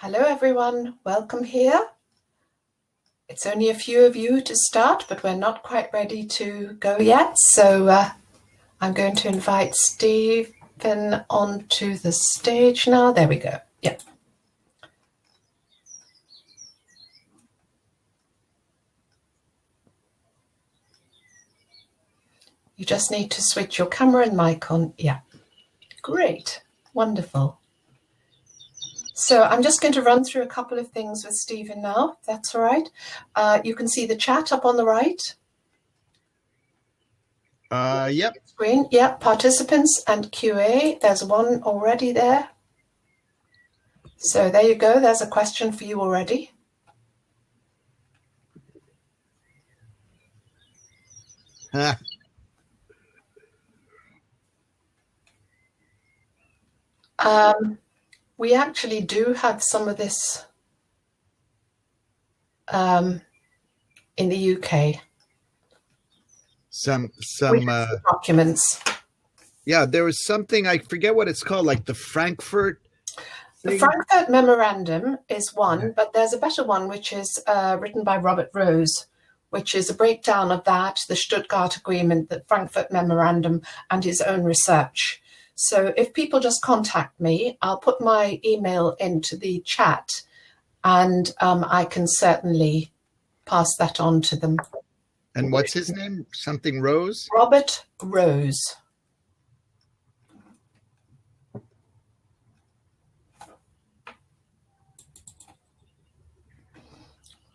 Hello everyone, welcome here. It's only a few of you to start, but we're not quite ready to go yet. So I'm going to invite Stephen onto the stage now. There we go. Yeah. You just need to switch your camera and mic on. Yeah. Great. Wonderful. So I'm just going to run through a couple of things with Stephen now, if that's all right. You can see the chat up on the right. Yep. Screen. Yeah, participants and QA. There's one already there. So there you go. There's a question for you already. We actually do have some of this in the UK. Some documents. Yeah, there was something, I forget what it's called, like the Frankfurt thing. The Frankfurt Memorandum is one, but there's a better one which is written by Robert Rose, which is a breakdown of that, the Stuttgart Agreement, the Frankfurt Memorandum, and his own research. So if people just contact me, I'll put my email into the chat, and I can certainly pass that on to them. And what's his name? Something Rose? Robert Rose.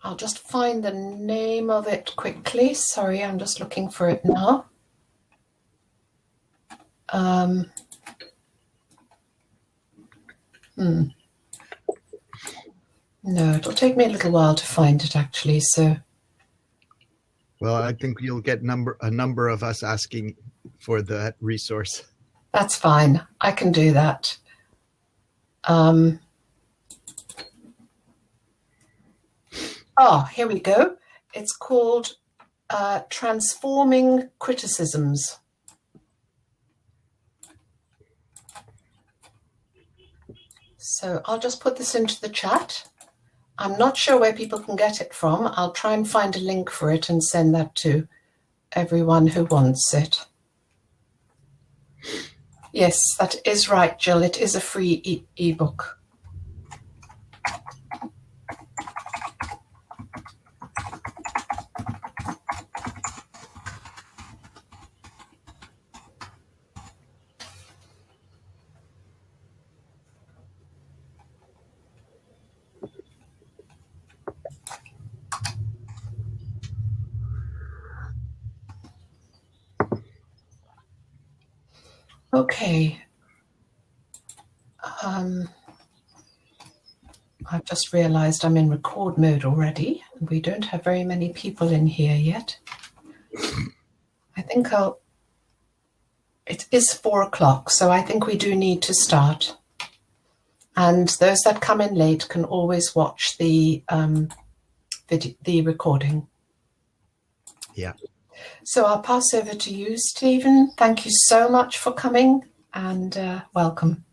I'll just find the name of it quickly. Sorry, I'm just looking for it now. No, it'll take me a little while to find it actually. So, well, I think you'll get a number of us asking for that resource. That's fine. I can do that. Here we go. It's called Transforming Criticisms. So I'll just put this into the chat. I'm not sure where people can get it from. I'll try and find a link for it and send that to everyone who wants it. Yes, that is right, Jill. It is a free ebook. Okay. I've just realized I'm in record mode already. We don't have very many people in here yet. I think it is 4 o'clock, so I think we do need to start. And those that come in late can always watch the recording. Yeah. So I'll pass over to you, Stephen. Thank you so much for coming and welcome.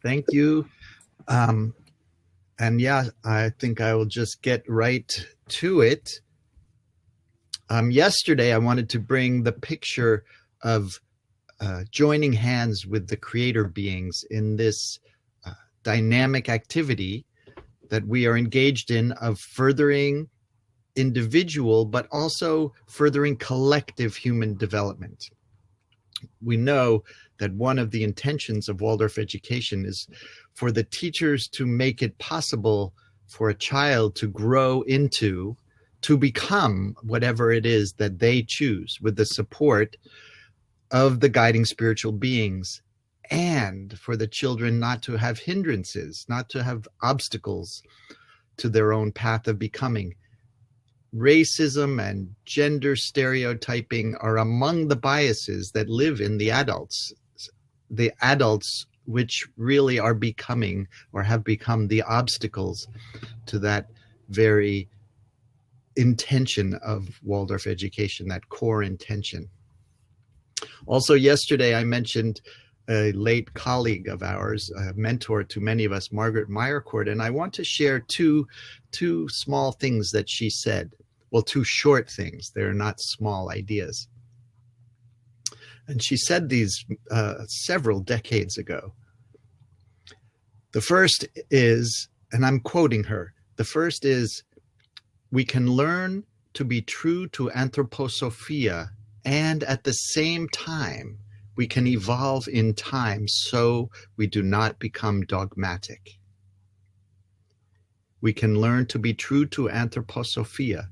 Thank you. And yeah, I think I will just get right to it. Yesterday, I wanted to bring the picture of joining hands with the creator beings in this dynamic activity that we are engaged in of furthering individual, but also furthering collective human development. We know that one of the intentions of Waldorf education is for the teachers to make it possible for a child to grow into, to become whatever it is that they choose with the support of the guiding spiritual beings, and for the children not to have hindrances, not to have obstacles to their own path of becoming. Racism and gender stereotyping are among the biases that live in the adults which really are becoming or have become the obstacles to that very intention of Waldorf education, that core intention. Also yesterday I mentioned a late colleague of ours, a mentor to many of us, Margaret Meyercourt, and I want to share two small things that she said. Well, two short things. They're not small ideas. And she said these several decades ago. The first is, and I'm quoting her, the first is, we can learn to be true to anthroposophia, and at the same time, we can evolve in time so we do not become dogmatic. We can learn to be true to anthroposophia,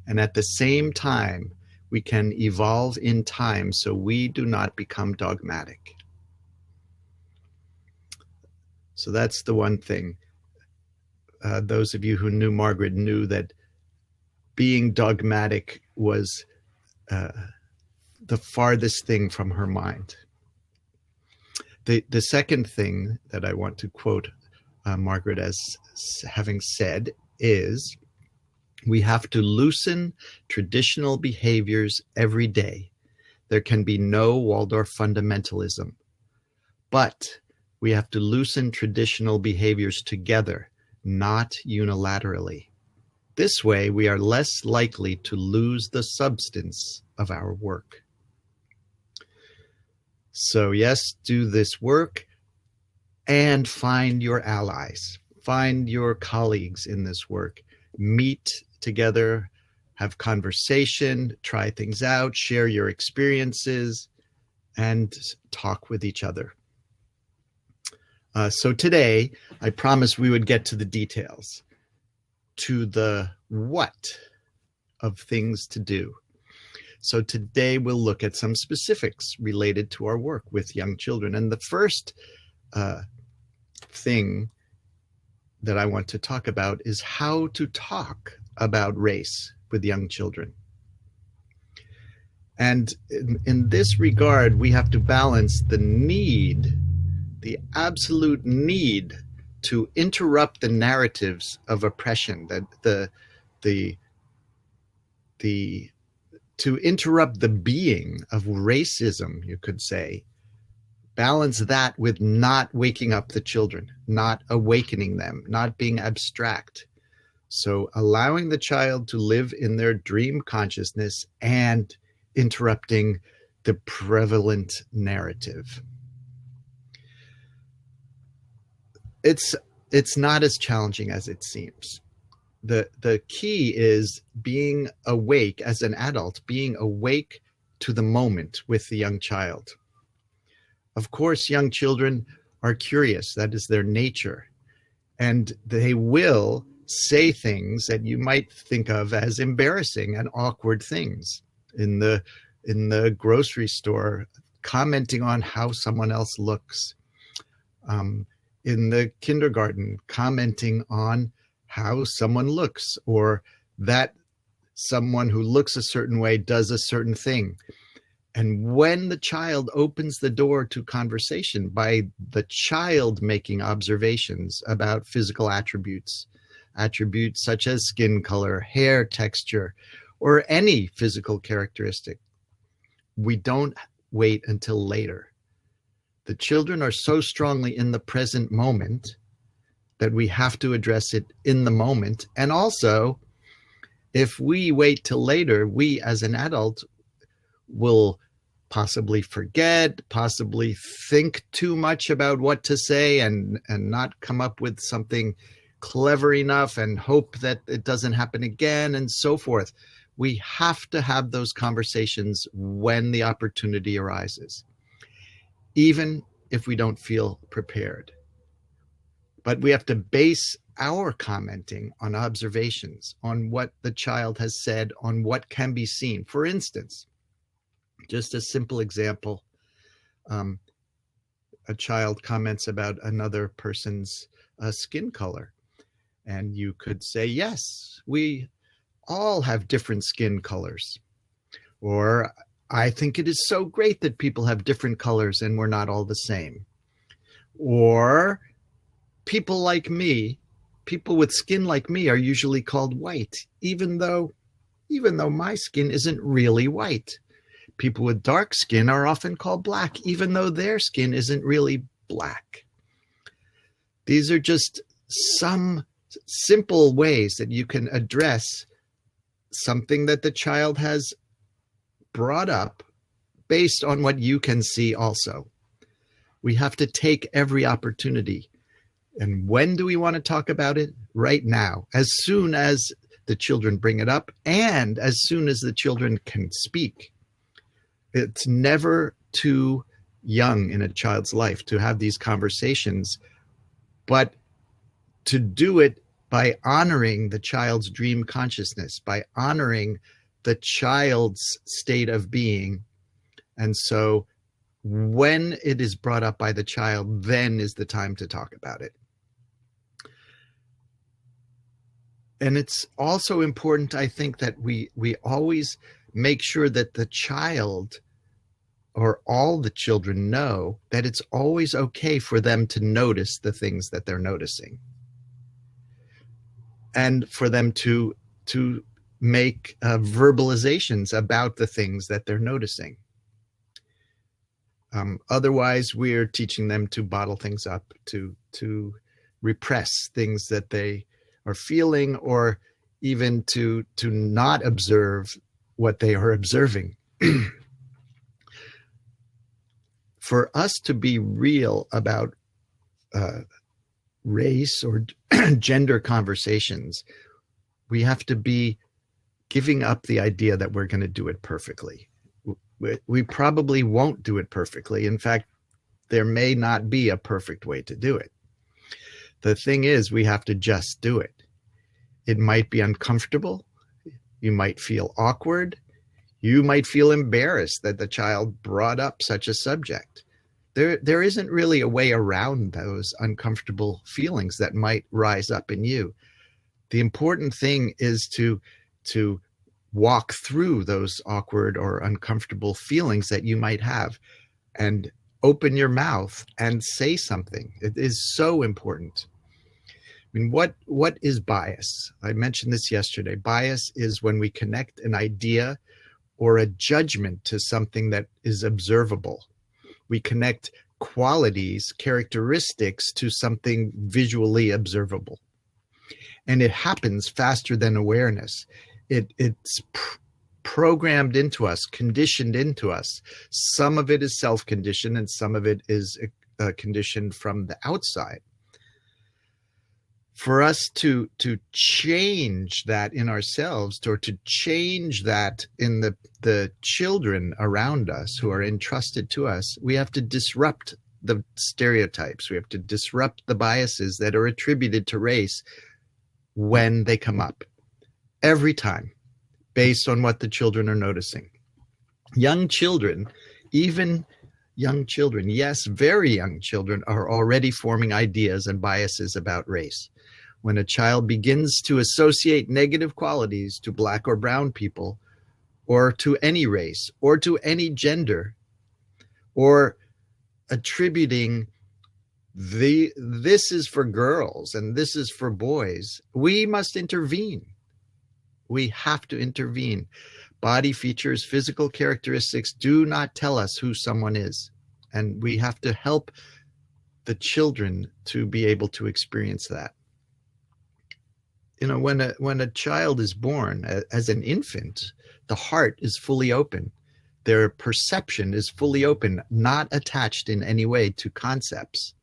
and at the same time, we can evolve in time so we do not become dogmatic. So that's the one thing. Those of you who knew Margaret knew that being dogmatic was the farthest thing from her mind. The second thing that I want to quote Margaret as having said is, we have to loosen traditional behaviors every day. There can be no Waldorf fundamentalism, but we have to loosen traditional behaviors together, not unilaterally. This way, we are less likely to lose the substance of our work. So yes, do this work and find your allies, find your colleagues in this work, meet together, have conversation, try things out, share your experiences, and talk with each other. So today, I promised we would get to the details, to the what of things to do. So today we'll look at some specifics related to our work with young children. And the first thing that I want to talk about is how to talk about race with young children. And in this regard, we have to balance the need, the absolute need to interrupt the narratives of oppression, to interrupt the being of racism, you could say. Balance that with not waking up the children, not awakening them, not being abstract. So allowing the child to live in their dream consciousness and interrupting the prevalent narrative. It's not as challenging as it seems. The key is being awake as an adult, being awake to the moment with the young child. Of course, young children are curious. That is their nature. And they will say things that you might think of as embarrassing and awkward things. In the grocery store, commenting on how someone else looks. In the kindergarten, commenting on how someone looks, or that someone who looks a certain way does a certain thing. And when the child opens the door to conversation by the child making observations about physical attributes such as skin color, hair texture, or any physical characteristic, we don't wait until later. The children are so strongly in the present moment that we have to address it in the moment. And also, if we wait till later, we as an adult will possibly forget, possibly think too much about what to say and not come up with something clever enough and hope that it doesn't happen again and so forth. We have to have those conversations when the opportunity arises, even if we don't feel prepared. But we have to base our commenting on observations, on what the child has said, on what can be seen. For instance, just a simple example, a child comments about another person's skin color. And you could say, yes, we all have different skin colors. Or, I think it is so great that people have different colors and we're not all the same. Or, people like me, people with skin like me are usually called white, even though my skin isn't really white. People with dark skin are often called black, even though their skin isn't really black. These are just some simple ways that you can address something that the child has brought up based on what you can see also. We have to take every opportunity. And when do we want to talk about it? Right now, as soon as the children bring it up and as soon as the children can speak. It's never too young in a child's life to have these conversations, but to do it by honoring the child's dream consciousness, by honoring the child's state of being. And so when it is brought up by the child, then is the time to talk about it. And it's also important, I think, that we always make sure that the child or all the children know that it's always okay for them to notice the things that they're noticing. And for them to make verbalizations about the things that they're noticing. Otherwise, we're teaching them to bottle things up, to repress things that they are feeling, or even to not observe what they are observing. For us to be real about race or gender conversations, we have to be giving up the idea that we're going to do it perfectly. We probably won't do it perfectly. In fact, there may not be a perfect way to do it. The thing is, we have to just do it. It might be uncomfortable. You might feel awkward. You might feel embarrassed that the child brought up such a subject. There isn't really a way around those uncomfortable feelings that might rise up in you. The important thing is to walk through those awkward or uncomfortable feelings that you might have and open your mouth and say something. It is so important. I mean, what is bias? I mentioned this yesterday. Bias is when we connect an idea or a judgment to something that is observable. We connect qualities, characteristics to something visually observable. And it happens faster than awareness. It's programmed into us, conditioned into us. Some of it is self-conditioned and some of it is conditioned from the outside. For us to change that in ourselves, or to change that in the children around us who are entrusted to us, we have to disrupt the stereotypes. We have to disrupt the biases that are attributed to race when they come up. Every time, based on what the children are noticing. Young children, even young children, yes, very young children, are already forming ideas and biases about race. When a child begins to associate negative qualities to Black or brown people, or to any race, or to any gender, or attributing this is for girls and this is for boys, we must intervene. We have to intervene. Body features, physical characteristics do not tell us who someone is. And we have to help the children to be able to experience that. You know, when a child is born as an infant, the heart is fully open. Their perception is fully open, not attached in any way to concepts.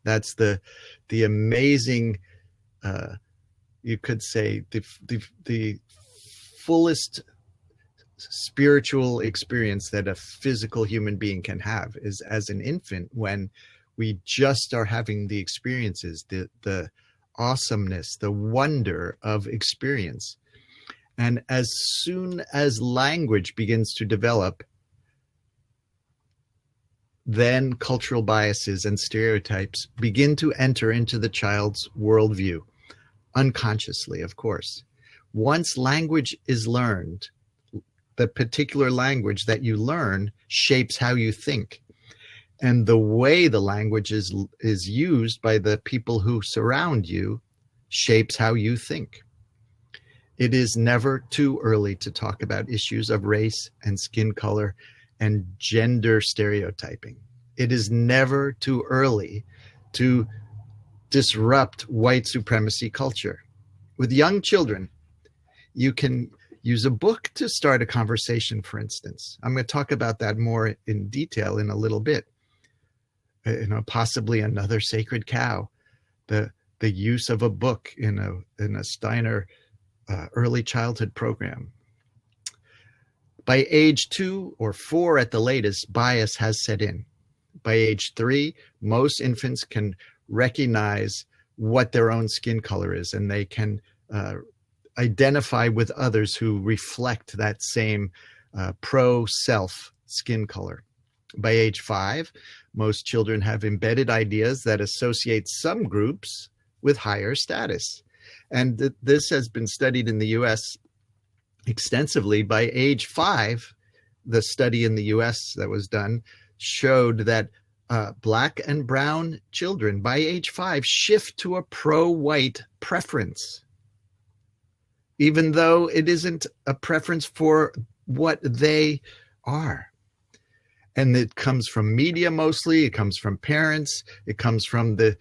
That's the amazing, you could say, the fullest spiritual experience that a physical human being can have is as an infant, when we just are having the experiences, the awesomeness, the wonder of experience. And as soon as language begins to develop, then cultural biases and stereotypes begin to enter into the child's worldview, unconsciously, of course. Once language is learned, the particular language that you learn shapes how you think. And the way the language is used by the people who surround you shapes how you think. It is never too early to talk about issues of race and skin color and gender stereotyping. It is never too early to disrupt white supremacy culture. With young children, you can use a book to start a conversation, for instance. I'm going to talk about that more in detail in a little bit. Possibly Another Sacred Cow, the use of a book in a Steiner early childhood program. By age 2 or 4 at the latest, bias has set in. By age 3, most infants can recognize what their own skin color is, and they can identify with others who reflect that same pro-self skin color. By age 5, most children have embedded ideas that associate some groups with higher status. And this has been studied in the US extensively. By age 5, the study in the US that was done showed that Black and brown children by age 5 shift to a pro-white preference, even though it isn't a preference for what they are. And it comes from media mostly, it comes from parents, it comes from the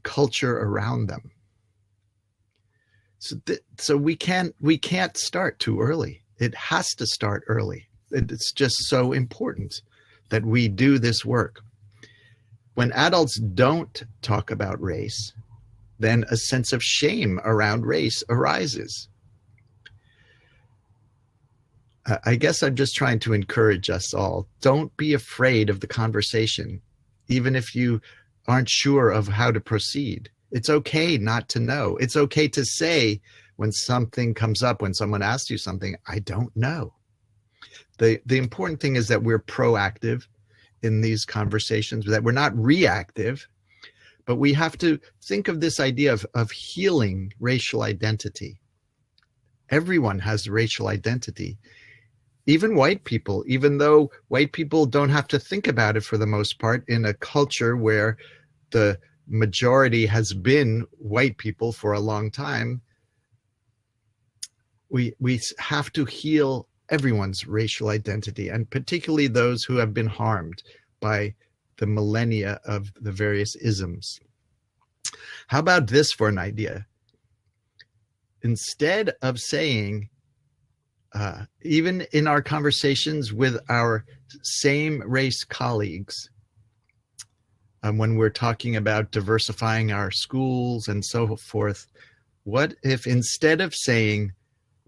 culture around them. So we can't start too early. It has to start early. It's just so important that we do this work. When adults don't talk about race, then a sense of shame around race arises. I guess I'm just trying to encourage us all. Don't be afraid of the conversation, even if you aren't sure of how to proceed. It's okay not to know. It's okay to say when something comes up, when someone asks you something, I don't know. The important thing is that we're proactive in these conversations, that we're not reactive, but we have to think of this idea of healing racial identity. Everyone has racial identity. Even white people, even though white people don't have to think about it for the most part in a culture where the majority has been white people for a long time, we have to heal everyone's racial identity, and particularly those who have been harmed by the millennia of the various isms. How about this for an idea? Instead of saying, even in our conversations with our same race colleagues, when we're talking about diversifying our schools and so forth, what if instead of saying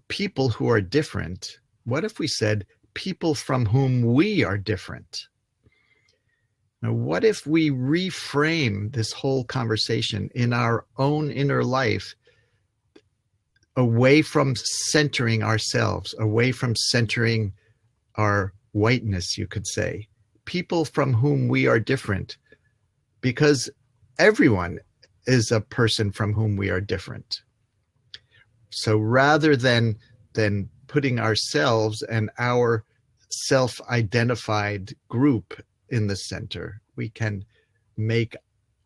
people who are different, what if we said people from whom we are different? Now, what if we reframe this whole conversation in our own inner life away from centering ourselves, away from centering our whiteness, you could say, people from whom we are different, because everyone is a person from whom we are different. So rather than putting ourselves and our self-identified group in the center, we can make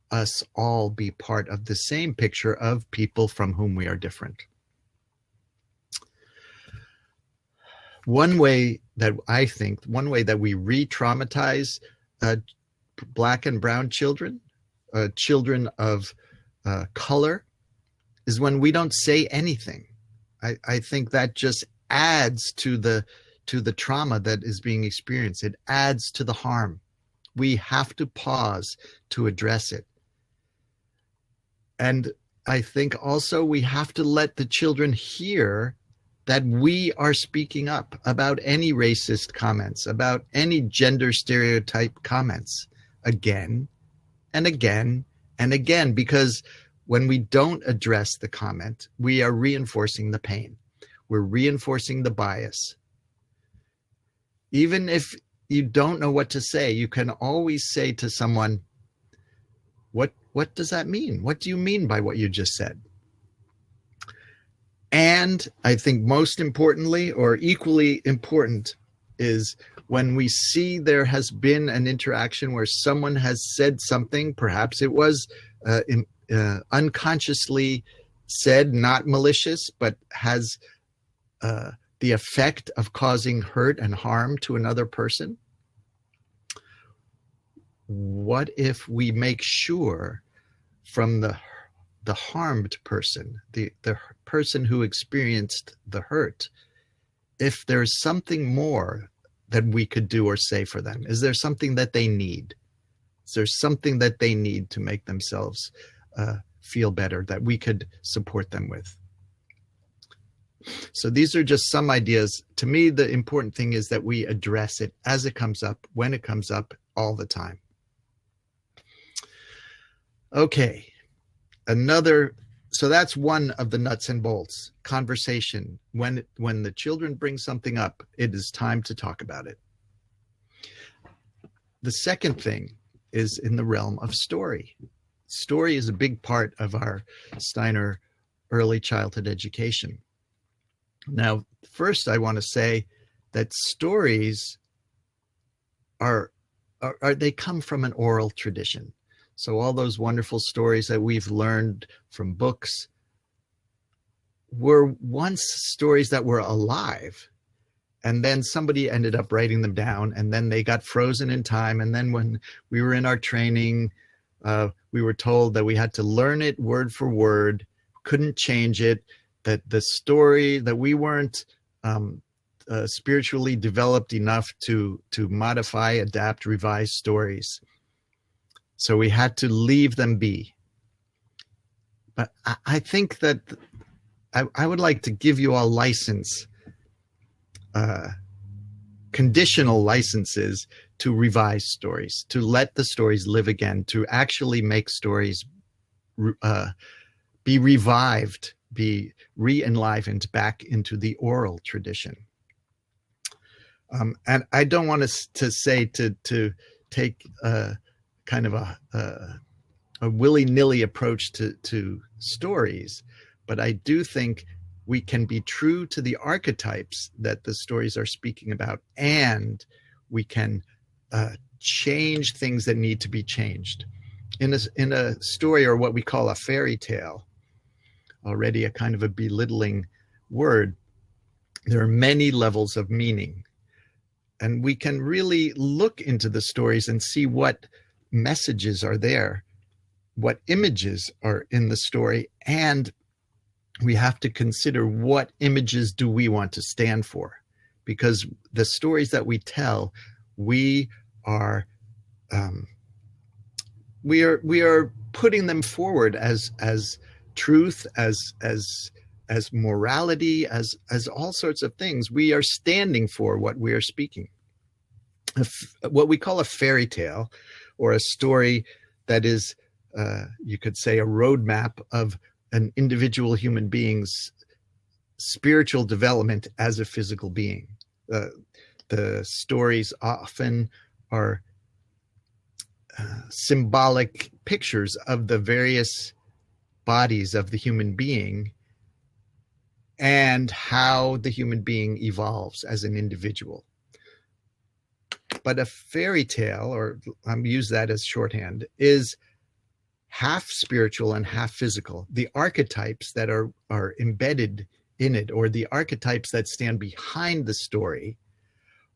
us all be part of the same picture of people from whom we are different. One way that we re-traumatize Black and brown children, children of color, is when we don't say anything. I think that just adds to the trauma that is being experienced. It adds to the harm. We have to pause to address it. And I think also we have to let the children hear that we are speaking up about any racist comments, about any gender stereotype comments, again and again and again, because when we don't address the comment, we are reinforcing the pain. We're reinforcing the bias. Even if you don't know what to say, you can always say to someone, what does that mean? What do you mean by what you just said? And I think most importantly, or equally important, is when we see there has been an interaction where someone has said something, perhaps it was unconsciously said, not malicious, but has the effect of causing hurt and harm to another person? What if we make sure from the harmed person, the person who experienced the hurt, if there's something more that we could do or say for them? Is there something that they need? Is there something that they need to make themselves feel better that we could support them with? So these are just some ideas. To me, the important thing is that we address it as it comes up, when it comes up, all the time. Okay, so that's one of the nuts and bolts. Conversation. When the children bring something up, it is time to talk about it. The second thing is in the realm of story. Story is a big part of our Steiner early childhood education. Now, first I want to say that stories they come from an oral tradition. So all those wonderful stories that we've learned from books were once stories that were alive. And then somebody ended up writing them down, and then they got frozen in time. And then when we were in our training, we were told that we had to learn it word for word, couldn't change it, that the story, that we weren't spiritually developed enough to modify, adapt, revise stories. So we had to leave them be. But I think that I would like to give you all license, conditional licenses to revise stories, to let the stories live again, to actually make stories be revived, be re-enlivened back into the oral tradition. And I don't want to say to take kind of a willy-nilly approach to stories, but I do think we can be true to the archetypes that the stories are speaking about, and we can change things that need to be changed. In a story, or what we call a fairy tale, already a kind of a belittling word, there are many levels of meaning. And we can really look into the stories and see what messages are there, what images are in the story, and we have to consider what images do we want to stand for. Because the stories that we tell, we are putting them forward as truth, as morality, as all sorts of things. We are standing for what we are speaking. What we call a fairy tale, or a story that is, you could say, a roadmap of an individual human being's spiritual development as a physical being. The stories often are symbolic pictures of the various bodies of the human being and how the human being evolves as an individual. But a fairy tale, or I'm use that as shorthand, is half spiritual and half physical. The archetypes that are embedded in it, or the archetypes that stand behind the story,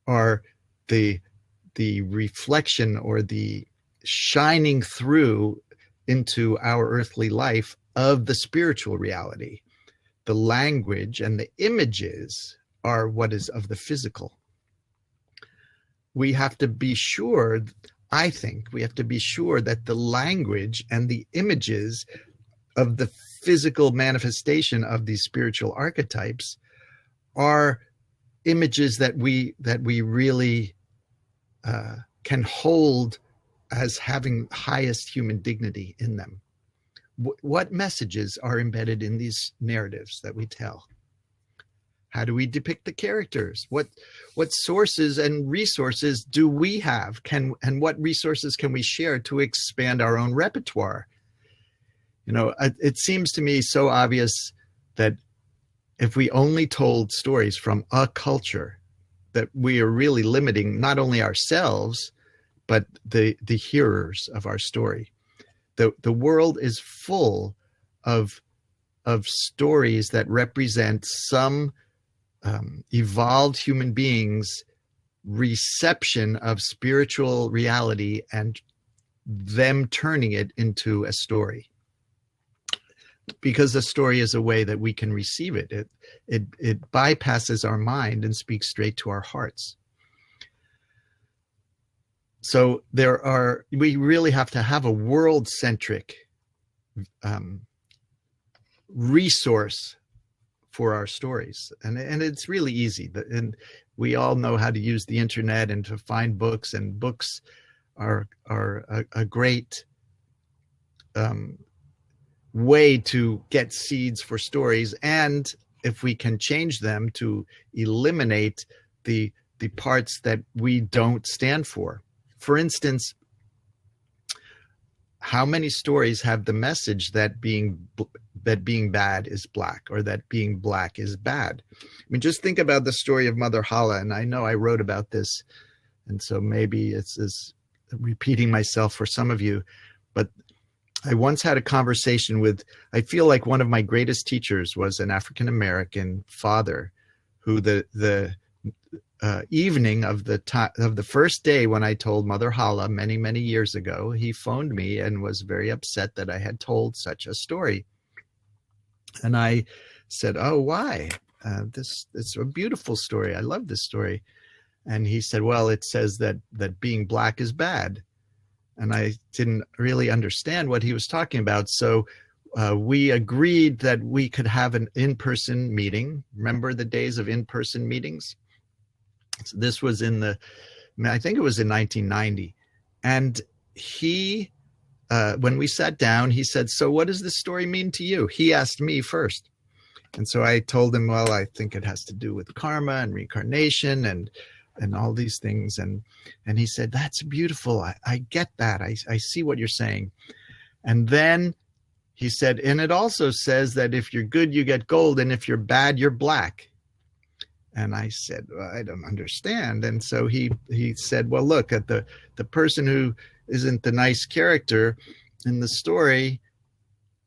are the reflection, or the shining through into our earthly life of the spiritual reality. The language and the images are what is of the physical. We have to be sure, I think, we have to be sure that the language and the images of the physical manifestation of these spiritual archetypes are images that we really can hold as having highest human dignity in them. What messages are embedded in these narratives that we tell? How do we depict the characters? What sources and resources do we have? And what resources can we share to expand our own repertoire? You know, it seems to me so obvious that if we only told stories from a culture, that we are really limiting not only ourselves, but the hearers of our story. The world is full of stories that represent some evolved human beings' reception of spiritual reality and them turning it into a story. Because a story is a way that we can receive it. It bypasses our mind and speaks straight to our hearts. So we really have to have a world-centric resource for our stories. And it's really easy. And we all know how to use the internet and to find books, and books are a great way to get seeds for stories. And if we can change them to eliminate the parts that we don't stand for. For instance, how many stories have the message that being bad is black, or that being black is bad? I mean, just think about the story of Mother Hala. And I know I wrote about this, and so maybe it's repeating myself for some of you, but I once had a conversation with, I feel like one of my greatest teachers was an African-American father who the evening of the first day when I told Mother Hala many, many years ago, he phoned me and was very upset that I had told such a story. And I said, "Oh, why? It's a beautiful story. I love this story." And he said, "Well, it says that being black is bad." And I didn't really understand what he was talking about. So we agreed that we could have an in-person meeting. Remember the days of in-person meetings? So this was I think it was in 1990. And he, when we sat down, he said, "So what does this story mean to you?" He asked me first. And so I told him, "Well, I think it has to do with karma and reincarnation and all these things." And he said, "That's beautiful. I get that. I see what you're saying." And then he said, "And it also says that if you're good, you get gold. And if you're bad, you're black." And I said, "Well, I don't understand." And so he said, "Well, look at the person who isn't the nice character in the story.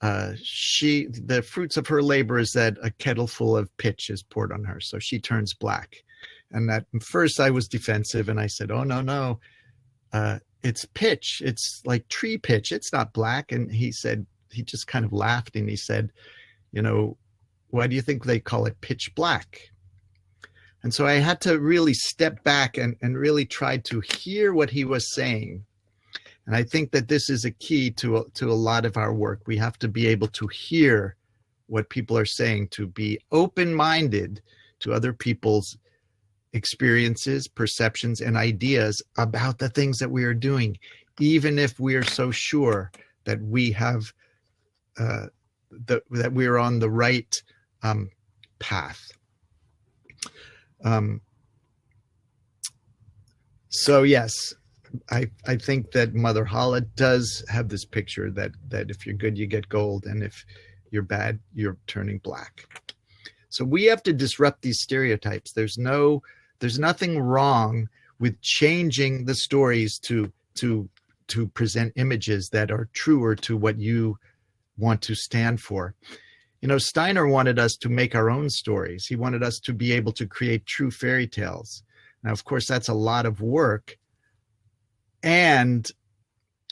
The fruits of her labor is that a kettle full of pitch is poured on her. So she turns black." And at first I was defensive, and I said, "Oh, no, it's pitch. It's like tree pitch. It's not black." And he just kind of laughed, and he said, "Why do you think they call it pitch black?" And so I had to really step back and really try to hear what he was saying. And I think that this is a key to a lot of our work. We have to be able to hear what people are saying, to be open-minded to other people's experiences, perceptions, and ideas about the things that we are doing, even if we are so sure that we have that we are on the right path. So yes, I think that Mother Hala does have this picture that if you're good, you get gold, and if you're bad, you're turning black. So we have to disrupt these stereotypes. There's nothing wrong with changing the stories to present images that are truer to what you want to stand for. Steiner wanted us to make our own stories. He wanted us to be able to create true fairy tales. Now, of course, that's a lot of work, and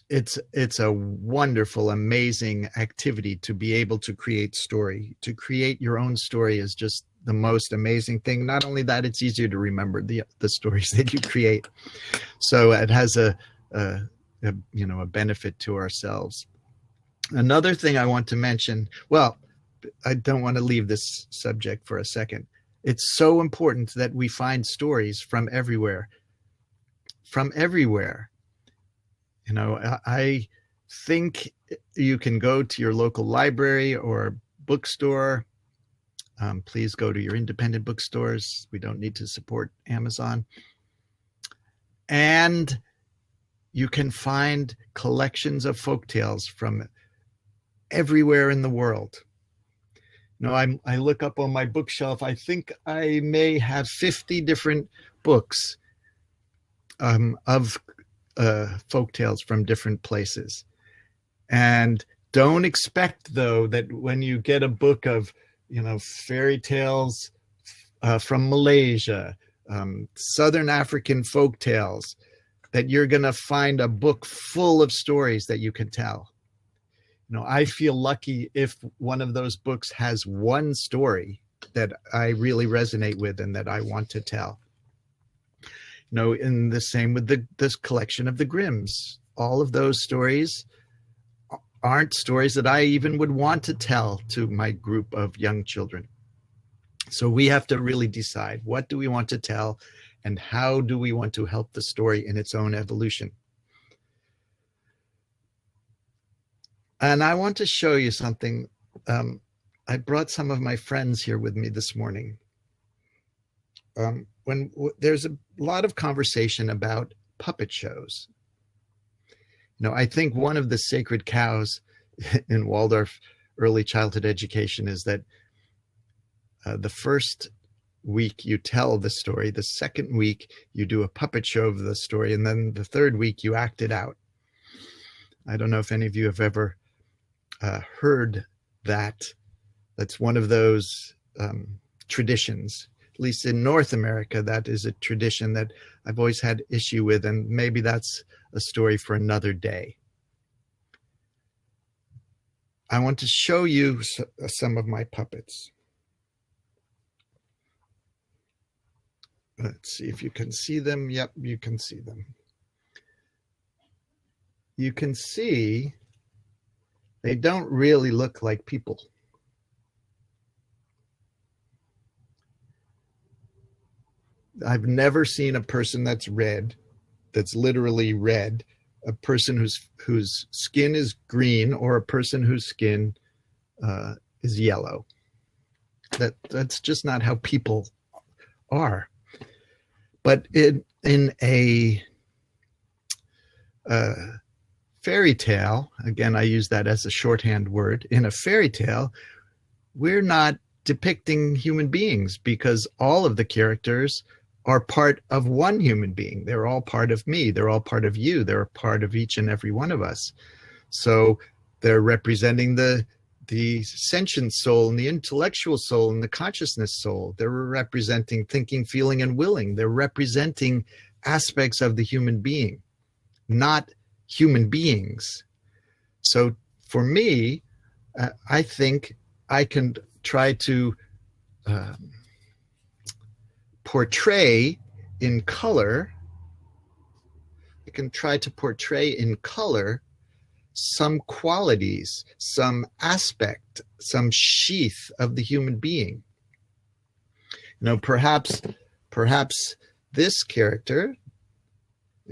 it's a wonderful, amazing activity to be able to create story. To create your own story is just the most amazing thing. Not only that, it's easier to remember the stories that you create. So it has a benefit to ourselves. Another thing I want to mention, well, I don't want to leave this subject for a second. It's so important that we find stories from everywhere. From everywhere. I think you can go to your local library or bookstore. Please go to your independent bookstores. We don't need to support Amazon. And you can find collections of folktales from everywhere in the world. I look up on my bookshelf. I think I may have 50 different books of folktales from different places. And don't expect, though, that when you get a book of fairy tales from Malaysia, Southern African folk tales, that you're going to find a book full of stories that you can tell. I feel lucky if one of those books has one story that I really resonate with and that I want to tell. In the same with this collection of the Grimms. All of those stories aren't stories that I even would want to tell to my group of young children. So we have to really decide, what do we want to tell and how do we want to help the story in its own evolution? And I want to show you something. I brought some of my friends here with me this morning. When there's a lot of conversation about puppet shows. I think one of the sacred cows in Waldorf early childhood education is that the first week you tell the story, the second week you do a puppet show of the story, and then the third week you act it out. I don't know if any of you have ever heard that. That's one of those traditions. At least in North America, that is a tradition that I've always had issue with, and maybe that's a story for another day. I want to show you some of my puppets. Let's see if you can see them. Yep, you can see them. You can see they don't really look like people. I've never seen a person that's red, that's literally red, a person whose skin is green, or a person whose skin is yellow. That's just not how people are. But in a fairy tale, again, I use that as a shorthand word, in a fairy tale, we're not depicting human beings because all of the characters are part of one human being. They're all part of me. They're all part of you. They're a part of each and every one of us. So they're representing the sentient soul and the intellectual soul and the consciousness soul. They're representing thinking, feeling, and willing. They're representing aspects of the human being, not human beings. So for me, I think I can try to portray in color. I can try to portray in color some qualities, some aspect, some sheath of the human being. Perhaps this character,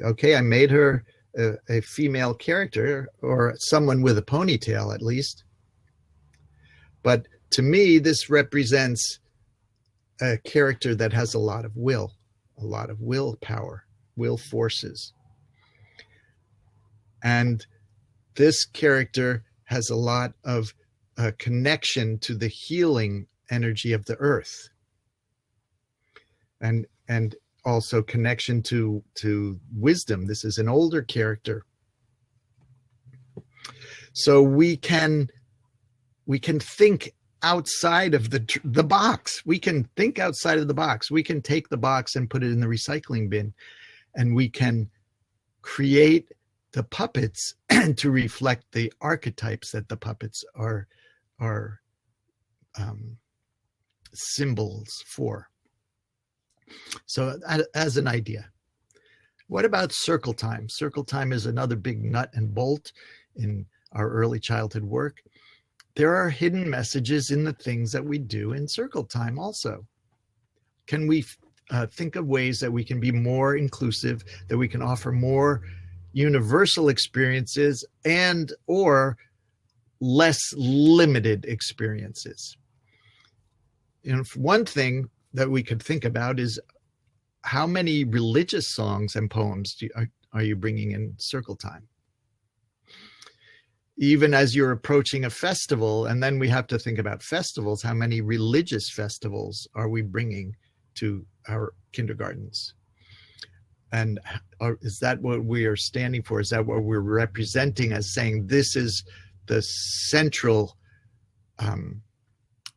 okay, I made her a female character, or someone with a ponytail at least. But to me, this represents a character that has a lot of willpower, will forces. And this character has a lot of connection to the healing energy of the earth. And also connection to wisdom. This is an older character. So we can think outside of the box. We can think outside of the box. We can take the box and put it in the recycling bin, and we can create the puppets to reflect the archetypes that the puppets are symbols for. So as an idea, what about circle time? Circle time is another big nut and bolt in our early childhood work. There are hidden messages in the things that we do in circle time also. Can we think of ways that we can be more inclusive, that we can offer more universal experiences and or less limited experiences? One thing that we could think about is how many religious songs and poems are you bringing in circle time? Even as you're approaching a festival, and then we have to think about festivals, how many religious festivals are we bringing to our kindergartens? And is that what we are standing for? Is that what we're representing as saying this is the central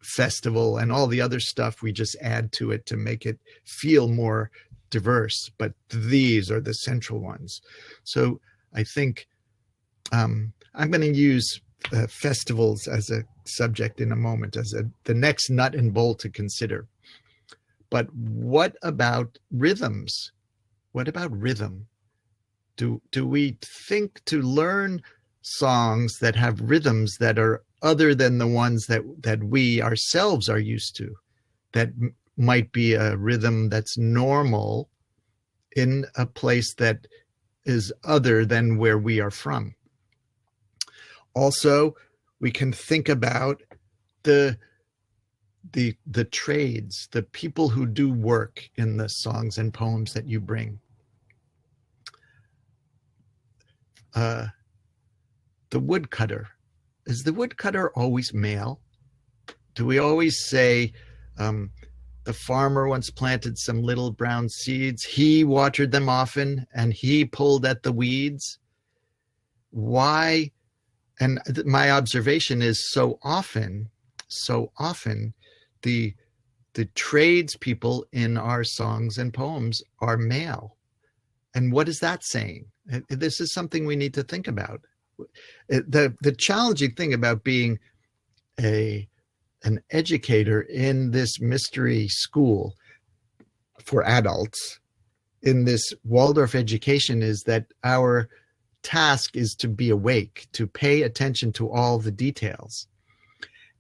festival and all the other stuff we just add to it to make it feel more diverse, but these are the central ones. So I think I'm going to use festivals as a subject in a moment, as the next nut and bolt to consider. But what about rhythms? What about rhythm? Do we think to learn songs that have rhythms that are other than the ones that we ourselves are used to, that might be a rhythm that's normal in a place that is other than where we are from? Also, we can think about the trades, the people who do work in the songs and poems that you bring. The woodcutter. Is the woodcutter always male? Do we always say, the farmer once planted some little brown seeds, he watered them often, and he pulled at the weeds? Why? And my observation is so often, the tradespeople in our songs and poems are male. And what is that saying? This is something we need to think about. The challenging thing about being an educator in this mystery school for adults, in this Waldorf education, is that our task is to be awake, to pay attention to all the details.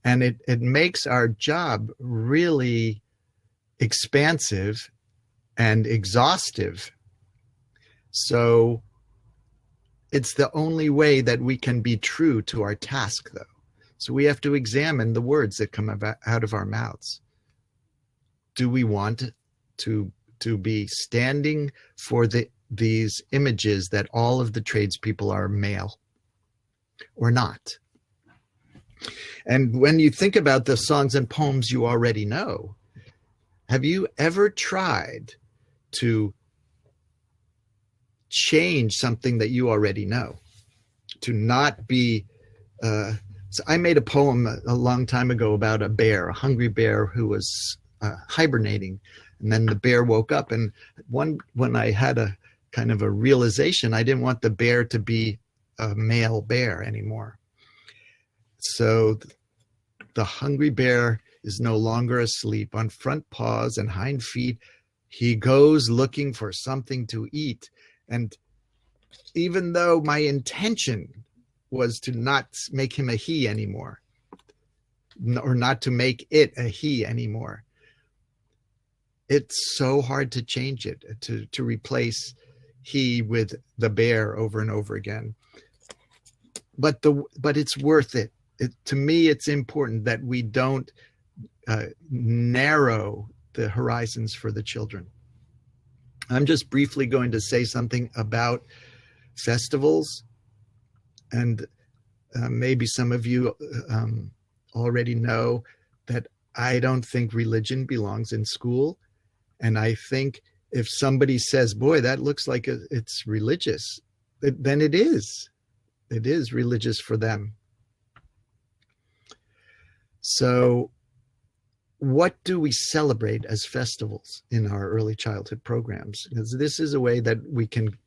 And it makes our job really expansive and exhaustive. So it's the only way that we can be true to our task, though. So we have to examine the words that come out of our mouths. Do we want to be standing for these images that all of the tradespeople are male or not? And when you think about the songs and poems you already know, have you ever tried to change something that you already know? To not be... So I made a poem a long time ago about a bear, a hungry bear who was hibernating. And then the bear woke up. And when I had a kind of a realization, I didn't want the bear to be a male bear anymore. So the hungry bear is no longer asleep. On front paws and hind feet, he goes looking for something to eat. And even though my intention was to not make him a he anymore, or not to make it a he anymore, it's so hard to change it, to replace he with the bear over and over again. But it's worth it. To me, it's important that we don't narrow the horizons for the children. I'm just briefly going to say something about festivals. And maybe some of you already know that I don't think religion belongs in school. And I think if somebody says, boy, that looks like it's religious, then it is. It is religious for them. So what do we celebrate as festivals in our early childhood programs? Because this is a way that we can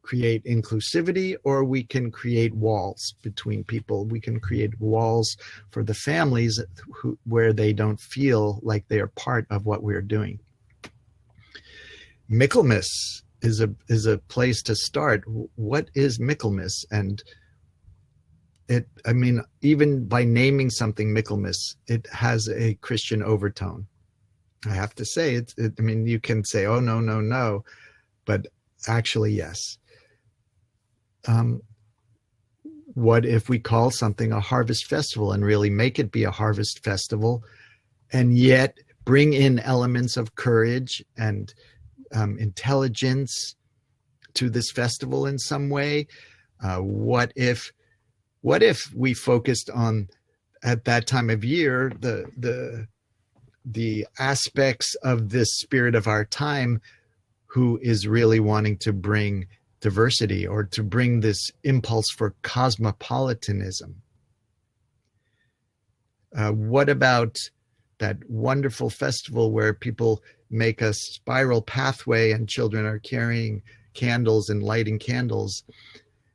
create inclusivity, or we can create walls between people. We can create walls for the families where they don't feel like they are part of what we're doing. Michaelmas is a place to start. What is Michaelmas? And even by naming something Michaelmas, it has a Christian overtone. I have to say, you can say, oh, no, but actually, yes. What if we call something a harvest festival and really make it be a harvest festival, and yet bring in elements of courage and intelligence to this festival in some way? What if we focused on, at that time of year, the aspects of this spirit of our time, who is really wanting to bring diversity, or to bring this impulse for cosmopolitanism? What about that wonderful festival where people make a spiral pathway and children are carrying candles and lighting candles?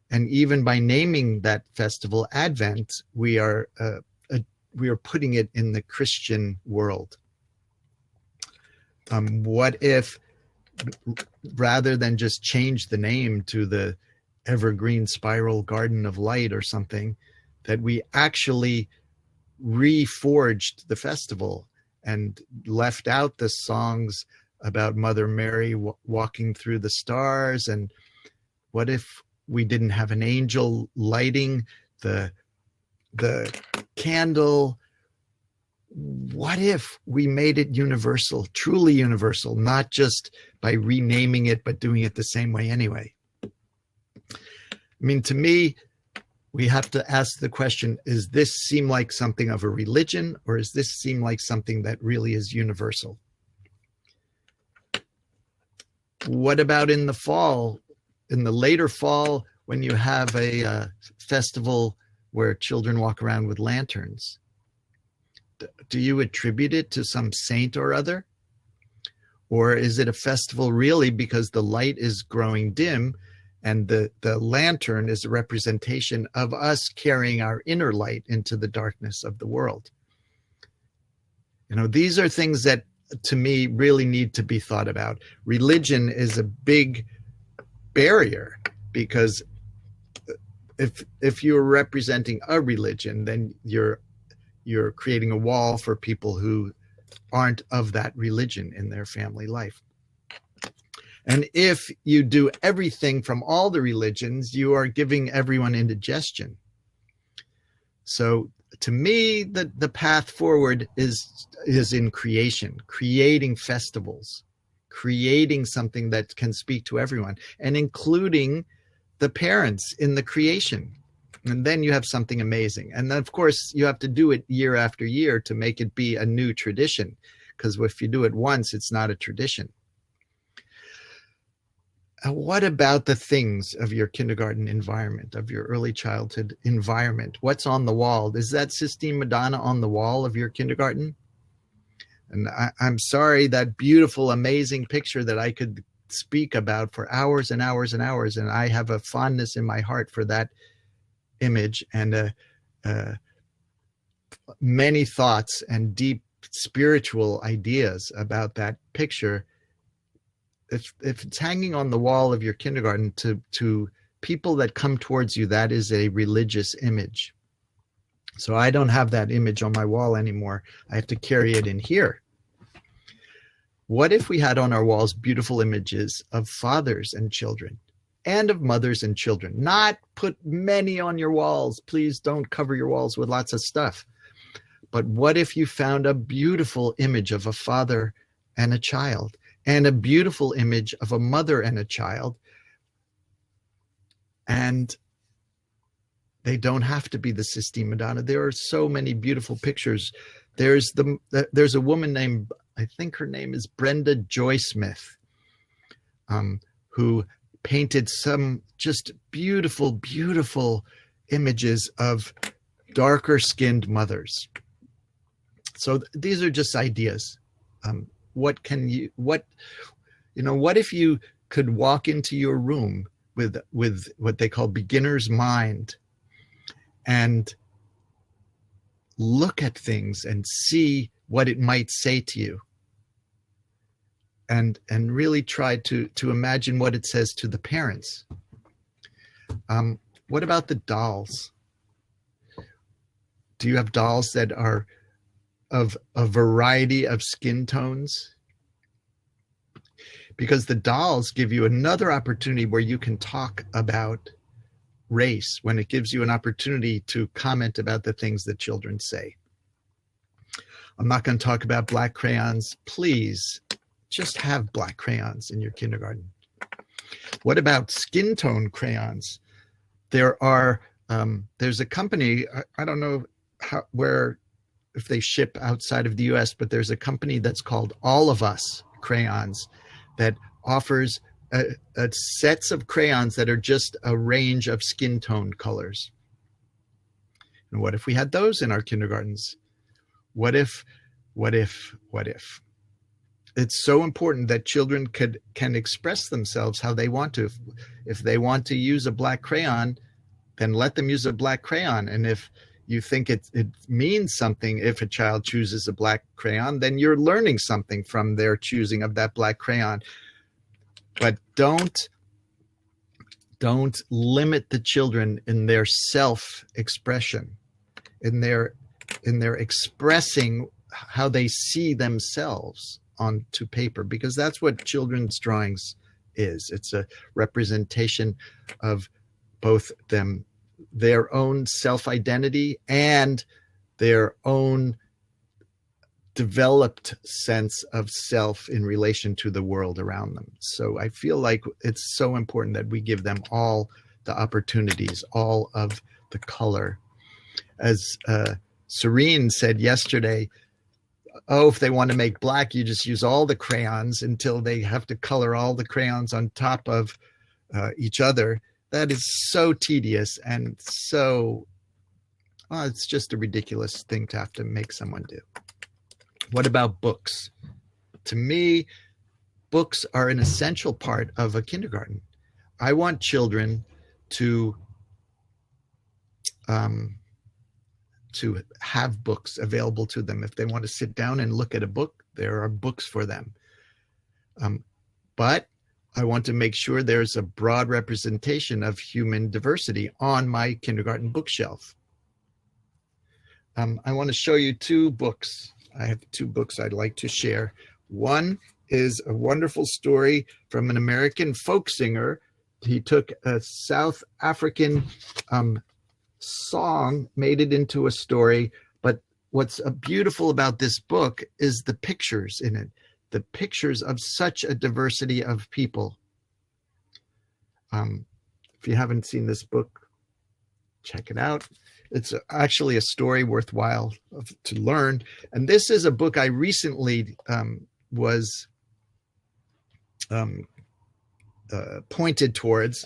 And even by naming that festival Advent, we are putting it in the Christian world. What if, rather than just change the name to the Evergreen Spiral Garden of Light or something, that we actually reforged the festival and left out the songs about Mother Mary walking through the stars? And what if we didn't have an angel lighting the candle? What if we made it universal, truly universal, not just by renaming it, but doing it the same way anyway? I mean, to me, we have to ask the question, does this seem like something of a religion, or does this seem like something that really is universal? What about in the fall, in the later fall, when you have a festival where children walk around with lanterns? Do you attribute it to some saint or other? Or is it a festival really because the light is growing dim and the lantern is a representation of us carrying our inner light into the darkness of the world? You know, these are things that, to me, really need to be thought about. Religion is a big barrier, because if you're representing a religion, then you're creating a wall for people who aren't of that religion in their family life. And if you do everything from all the religions, you are giving everyone indigestion. So to me, the path forward is in creation, creating festivals, creating something that can speak to everyone, and including the parents in the creation. And then you have something amazing. And then, of course, you have to do it year after year to make it be a new tradition, because if you do it once, it's not a tradition. What about the things of your kindergarten environment, of your early childhood environment? What's on the wall? Is that Sistine Madonna on the wall of your kindergarten? And I'm sorry, that beautiful, amazing picture that I could speak about for hours and hours and hours, and I have a fondness in my heart for that image, and many thoughts and deep spiritual ideas about that picture. If it's hanging on the wall of your kindergarten, to people that come towards you, that is a religious image. So I don't have that image on my wall anymore. I have to carry it in here. What if we had on our walls beautiful images of fathers and children, and of mothers and children? Not put many on your walls. Please don't cover your walls with lots of stuff. But what if you found a beautiful image of a father and a child, and a beautiful image of a mother and a child? And they don't have to be the Sistine Madonna. There are so many beautiful pictures. There's a woman named, I think her name is Brenda Joy Smith, who painted some just beautiful, beautiful images of darker skinned mothers. So these are just ideas. What if you could walk into your room with what they call beginner's mind and look at things and see what it might say to you, and really try to imagine what it says to the parents. What about the dolls? Do you have dolls that are of a variety of skin tones? Because the dolls give you another opportunity where you can talk about race, when it gives you an opportunity to comment about the things that children say. I'm not going to talk about black crayons. Please just have black crayons in your kindergarten. What about skin tone crayons? There's a company, I don't know if they ship outside of the US, but there's a company that's called All of Us Crayons that offers sets of crayons that are just a range of skin tone colors. And what if we had those in our kindergartens? What if, what if, what if? It's so important that children can express themselves how they want to. If they want to use a black crayon, then let them use a black crayon. And if you think it means something if a child chooses a black crayon, then you're learning something from their choosing of that black crayon. But don't limit the children in their self-expression, in their expressing how they see themselves onto paper, because that's what children's drawings is. It's a representation of both their own self-identity and their own developed sense of self in relation to the world around them. So I feel like it's so important that we give them all the opportunities, all of the color. As Serene said yesterday, oh, if they want to make black, you just use all the crayons until they have to color all the crayons on top of each other. That is so tedious and so, well, it's just a ridiculous thing to have to make someone do. What about books? To me, books are an essential part of a kindergarten. I want children to have books available to them. If they want to sit down and look at a book, there are books for them. But I want to make sure there's a broad representation of human diversity on my kindergarten bookshelf. I want to show you two books. I have two books I'd like to share. One is a wonderful story from an American folk singer. He took a South African song, made it into a story. But what's beautiful about this book is the pictures in it, the pictures of such a diversity of people. If you haven't seen this book, check it out. It's actually a story worthwhile to learn. And this is a book I recently was pointed towards.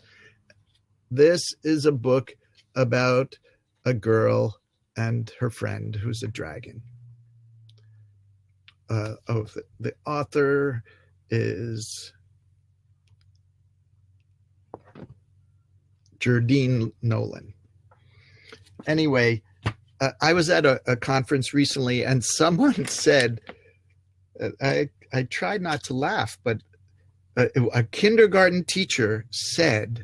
This is a book about a girl and her friend who's a dragon. The author is Jardine Nolan. Anyway, I was at a conference recently and someone said, I tried not to laugh, but a kindergarten teacher said,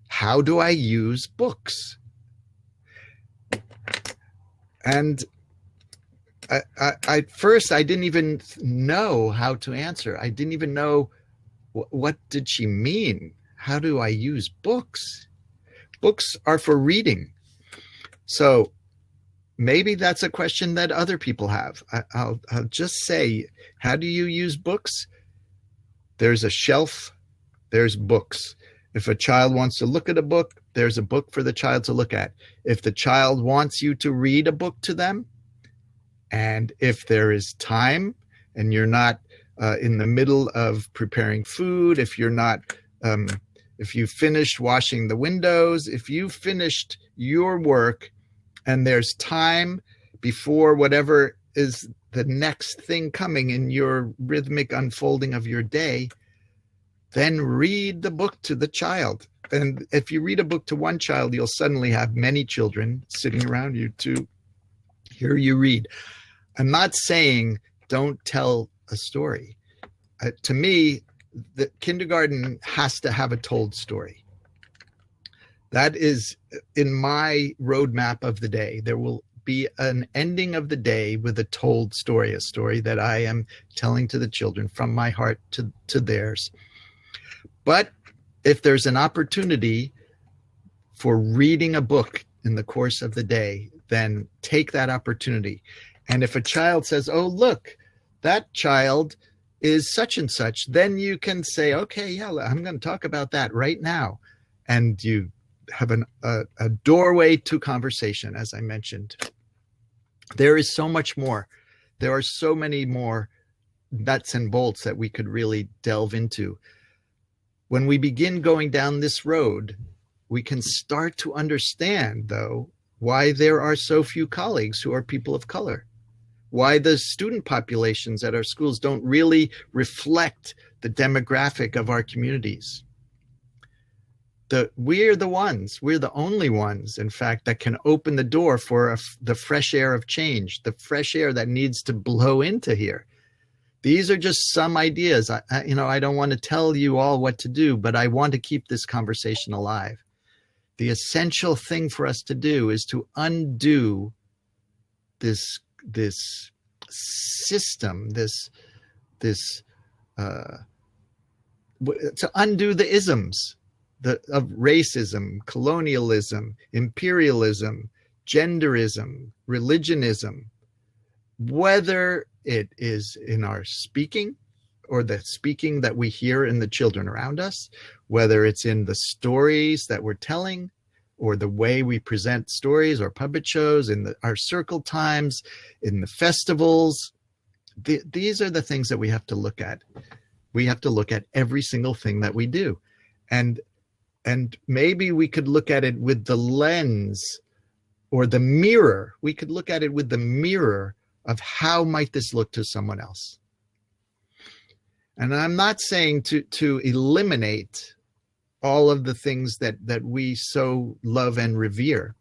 "How do I use books?" And at first, I didn't even know how to answer. I didn't even know what did she mean. How do I use books? Books are for reading. So maybe that's a question that other people have. I'll just say, how do you use books? There's a shelf, there's books. If a child wants to look at a book, there's a book for the child to look at. If the child wants you to read a book to them, and if there is time and you're not in the middle of preparing food, if you're not, if you finished washing the windows, if you finished your work and there's time before whatever is the next thing coming in your rhythmic unfolding of your day, then read the book to the child. And if you read a book to one child, you'll suddenly have many children sitting around you to hear you read. I'm not saying don't tell a story. To me, the kindergarten has to have a told story. That is in my roadmap of the day. There will be an ending of the day with a told story, a story that I am telling to the children from my heart to theirs. But if there's an opportunity for reading a book in the course of the day, then take that opportunity. And if a child says, oh, look, that child is such and such, then you can say, okay, yeah, I'm going to talk about that right now. And you have a doorway to conversation, as I mentioned. There is so much more. There are so many more nuts and bolts that we could really delve into. When we begin going down this road, we can start to understand, though, why there are so few colleagues who are people of color. why the student populations at our schools don't really reflect the demographic of our communities. We're the only ones, in fact, that can open the door for the fresh air of change, the fresh air that needs to blow into here. These are just some ideas. I don't want to tell you all what to do, but I want to keep this conversation alive. The essential thing for us to do is to undo this system, to undo the isms of racism, colonialism, imperialism, genderism, religionism, whether it is in our speaking or the speaking that we hear in the children around us, whether it's in the stories that we're telling or the way we present stories or puppet shows in our circle times, in the festivals. These are the things that we have to look at. We have to look at every single thing that we do. And maybe we could look at it with the lens or the mirror. We could look at it with the mirror of how might this look to someone else. And I'm not saying to eliminate all of the things that we so love and revere,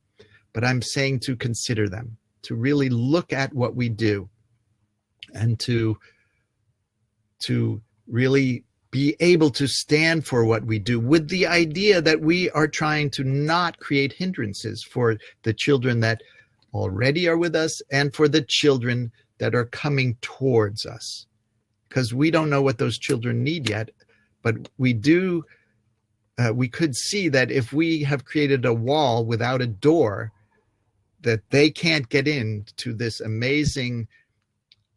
but I'm saying to consider them, to really look at what we do, and to really be able to stand for what we do, with the idea that we are trying to not create hindrances for the children that already are with us and for the children that are coming towards us. Because we don't know what those children need yet, but we do. We could see that if we have created a wall without a door, that they can't get into this amazing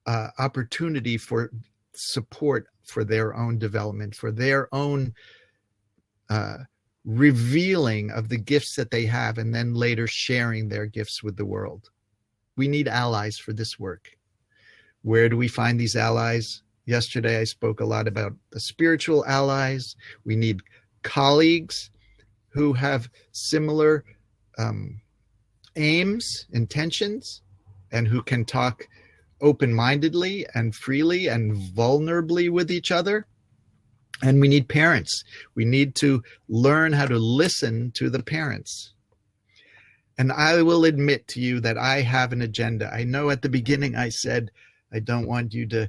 opportunity for support for their own development, for their own revealing of the gifts that they have, and then later sharing their gifts with the world. We need allies for this work. Where do we find these allies? Yesterday, I spoke a lot about the spiritual allies. We need colleagues who have similar aims, intentions, and who can talk open-mindedly and freely and vulnerably with each other. And we need parents. We need to learn how to listen to the parents. And I will admit to you that I have an agenda. I know at the beginning I said, I don't want you to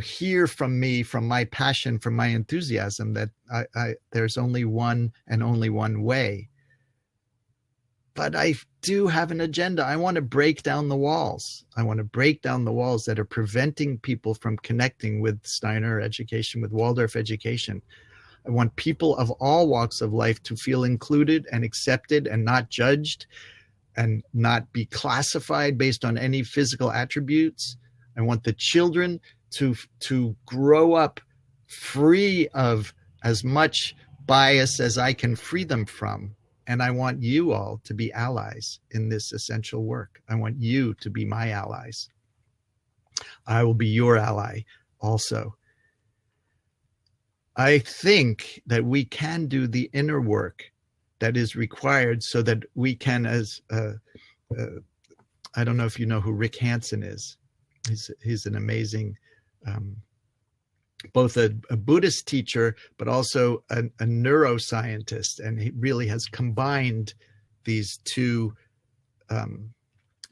hear from me, from my passion, from my enthusiasm, that there's only one and only one way. But I do have an agenda. I want to break down the walls. I want to break down the walls that are preventing people from connecting with Steiner education, with Waldorf education. I want people of all walks of life to feel included and accepted and not judged and not be classified based on any physical attributes. I want the children to grow up free of as much bias as I can free them from. And I want you all to be allies in this essential work. I want you to be my allies. I will be your ally also. I think that we can do the inner work that is required so that we can, as I don't know if you know who Rick Hansen is. He's an amazing, both a Buddhist teacher, but also a neuroscientist. And he really has combined these two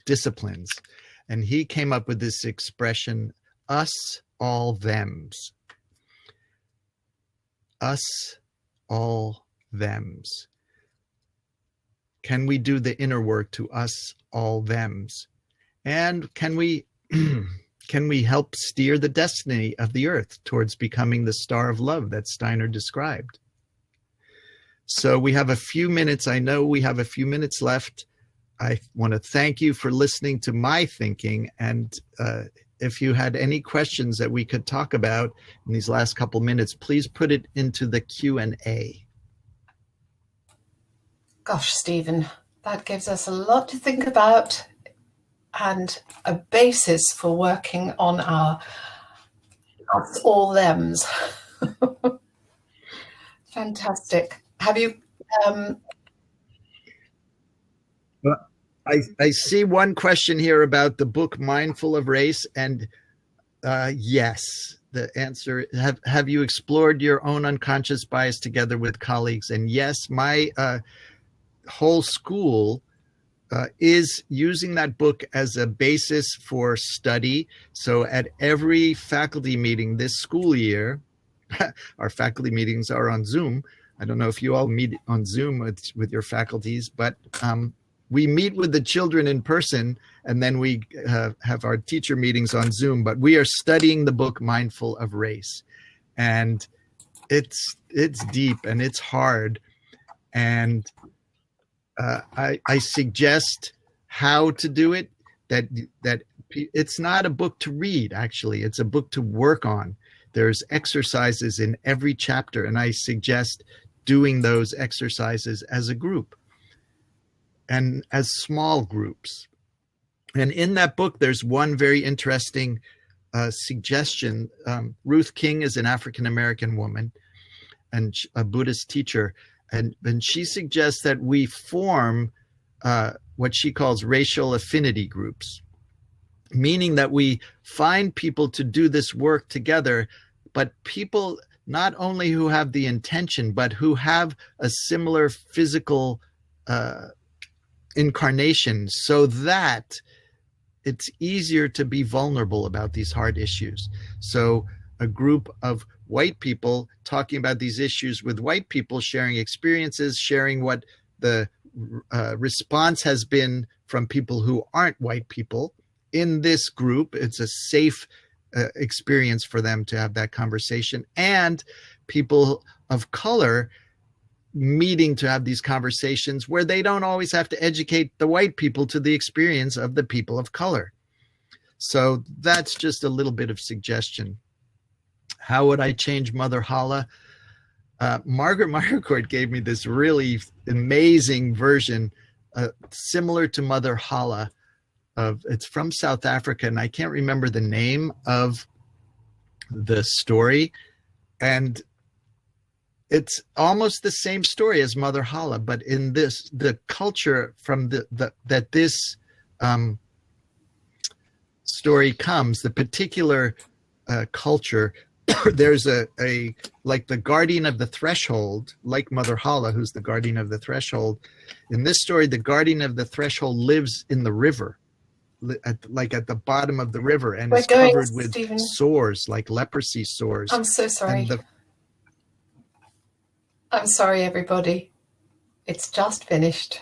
disciplines. And he came up with this expression, us, all, thems. Us, all, thems. Can we do the inner work to us, all, thems? And can we help steer the destiny of the earth towards becoming the star of love that Steiner described? So we have a few minutes. I know we have a few minutes left. I want to thank you for listening to my thinking. And if you had any questions that we could talk about in these last couple minutes, please put it into the Q&A. Gosh, Stephen, that gives us a lot to think about and a basis for working on our all thems. Fantastic. Have you I see one question here about the book Mindful of Race, and yes, the answer, have you explored your own unconscious bias together with colleagues? And yes, my whole school is using that book as a basis for study. So at every faculty meeting this school year, our faculty meetings are on Zoom. I don't know if you all meet on Zoom with your faculties, but we meet with the children in person, and then we have our teacher meetings on Zoom. But we are studying the book Mindful of Race, and it's deep and it's hard. And I suggest how to do it. That it's not a book to read. Actually, it's a book to work on. There's exercises in every chapter, and I suggest doing those exercises as a group and as small groups. And in that book, there's one very interesting suggestion. Ruth King is an African-American woman and a Buddhist teacher. And she suggests that we form what she calls racial affinity groups, meaning that we find people to do this work together, but people not only who have the intention, but who have a similar physical incarnation, so that it's easier to be vulnerable about these hard issues. So a group of white people talking about these issues with white people, sharing experiences, sharing what the response has been from people who aren't white people. In this group, it's a safe experience for them to have that conversation, and people of color meeting to have these conversations where they don't always have to educate the white people to the experience of the people of color. So that's just a little bit of suggestion. How would I change Mother Hala? Margaret Marcourt gave me this really amazing version, similar to Mother Hala. It's from South Africa, and I can't remember the name of the story. And it's almost the same story as Mother Hala, but in this, the culture from that this story comes, the particular culture, there's a like the guardian of the threshold, like Mother Hala, who's the guardian of the threshold. In this story, the guardian of the threshold lives in the river, at the bottom of the river, and is covered with sores, like leprosy sores. I'm so sorry. I'm sorry, everybody. It's just finished.